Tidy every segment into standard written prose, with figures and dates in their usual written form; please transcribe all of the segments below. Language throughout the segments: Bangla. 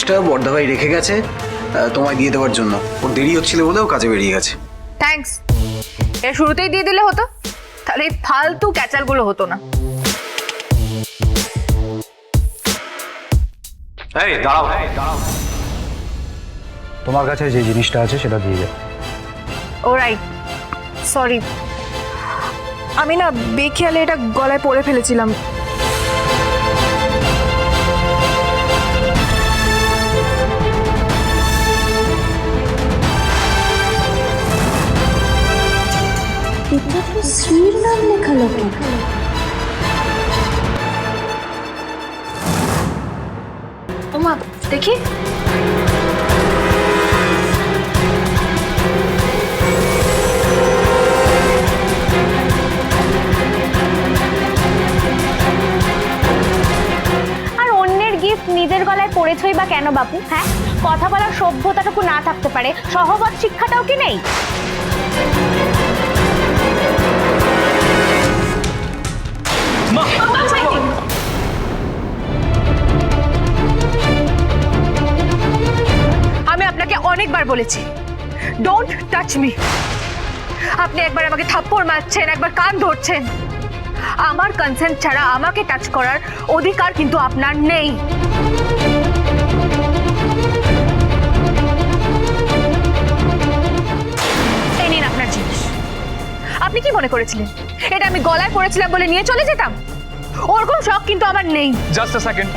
জিনিসটা বর্দাভাই রেখে গেছে তোমায় দিয়ে দেওয়ার জন্য। ওর দেরি হচ্ছিল বলে ও কাজে বেরিয়ে গেছে। থ্যাঙ্কস। এর শুরুতেই দিয়ে দিলে হতো, তাহলে এই ফালতু ক্যাচালগুলো হতো না। এই দাঁড়াও, তোমার কাছে যে জিনিসটা আছে সেটা দিয়ে দে। ওরাইট, সরি, আমি না বেখেয়ালে এটা গলায় পরে ফেলেছিলাম। এটা তো শ্রীর নাম লেখা লোকে। ওমা দেখি। নিজের গলায় পড়েছই বা কেন বাপু? হ্যাঁ, কথা বলার সভ্যতাটুকু না থাকতে পারে, সহবত শিক্ষাটাও কি নেই? আমি আপনাকে অনেকবার বলেছি ডোন্ট টাচ মি। আপনি একবার আমাকে থাপ্পড় মারছেন, একবার কান ধরছেন। আমার কনসেন্ট ছাড়া আমাকে টাচ করার অধিকার কিন্তু আপনার নেই। এই নিন আপনার জিনিস। আপনি কি মনে করেছিলেন এটা আমি গলায় পড়েছিলাম বলে নিয়ে চলে যেতাম? ওরকম শখ কিন্তু আমার নেই। জাস্ট আ সেকেন্ড।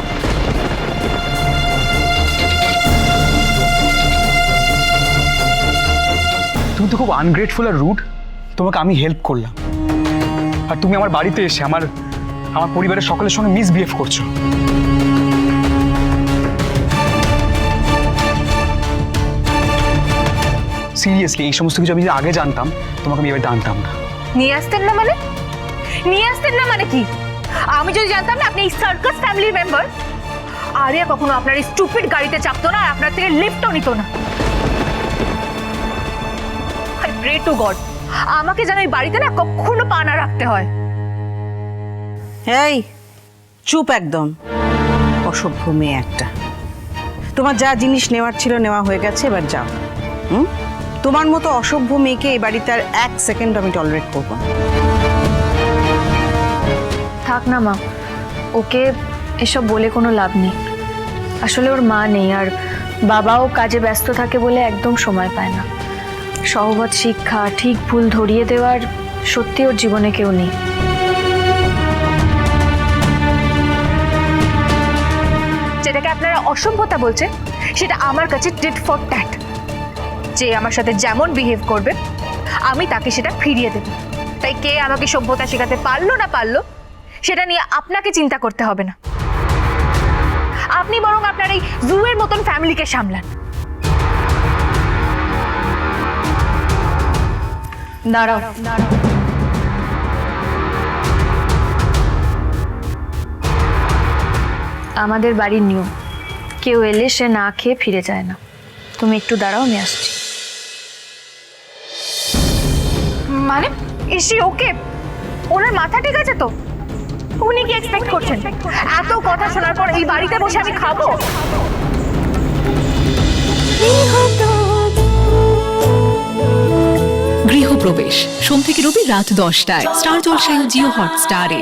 তুমি তো খুব আনগ্রেটফুল আর রুড। তোমাকে আমি হেল্প করলাম, আর তুমি আমার বাড়িতে এসে আমার পরিবারের সকলের সঙ্গে মিসবিহেভ করছো। সিরিয়াসলি এই সমস্ত কিছু আমি যদি আগে জানতাম তোমাকে আমি এবার আনতাম না। নিয়ে আসতেন না মানে? নিয়ে আসতেন না মানে কি? আমি যদি জানতাম না আপনি এই সার্কাস ফ্যামিলির মেম্বার, আরিয়া কখনো আপনার এই স্টুপিড গাড়িতে চাপতো না আর আপনার থেকে লিফটও নিত না। আই প্রে টু গড আমাকে যেন এই বাড়িতে না কখনো পা না রাখতে হয়। এই চুপ একদম, অসভ্য মেয়ে একটা। তোমার যা জিনিস নেওয়ার ছিল নেওয়া হয়ে গেছে, এবার যাও। তোমার মতো অসভ্য মেয়েকে এই বাড়িতে আর এক সেকেন্ড আমি টলারেট করবো না। থাক না মা, ওকে এসব বলে কোনো লাভ নেই। আসলে ওর মা নেই, আর বাবাও কাজে ব্যস্ত থাকে বলে একদম সময় পায় না। সহবত শিক্ষা, ঠিক ভুল ধরিয়ে দেওয়ার সত্যি ওর জীবনে কেউ নেই। যেটাকে আপনারা অসভ্যতা বলছেন সেটা আমার কাছে টিট ফর ট্যাট। যে আমার সাথে যেমন বিহেভ করবে আমি তাকে সেটা ফিরিয়ে দেব। তাই কে আমাকে সভ্যতা শেখাতে পারলো না পারলো সেটা নিয়ে আপনাকে চিন্তা করতে হবে না। আপনি বরং আপনার এই জুয়ের মতন ফ্যামিলিকে সামলান। দাঁড়াও, আমাদের বাড়ির নিয়ম, কেউ এলে সে না খেয়ে ফিরে যায় না। তুমি একটু দাঁড়াও, আমি আসছি। মানে ইসি ওকে? ওনার মাথা ঠিক আছে তো? উনি কি এক্সপেক্ট করছেন এত কথা শোনার পর এই বাড়িতে বসে আমি খাবো? গৃহপ্রবেশ সোম থেকে রবি রাত 10টায় স্টার জলসায় ও জিও হটস্টারে।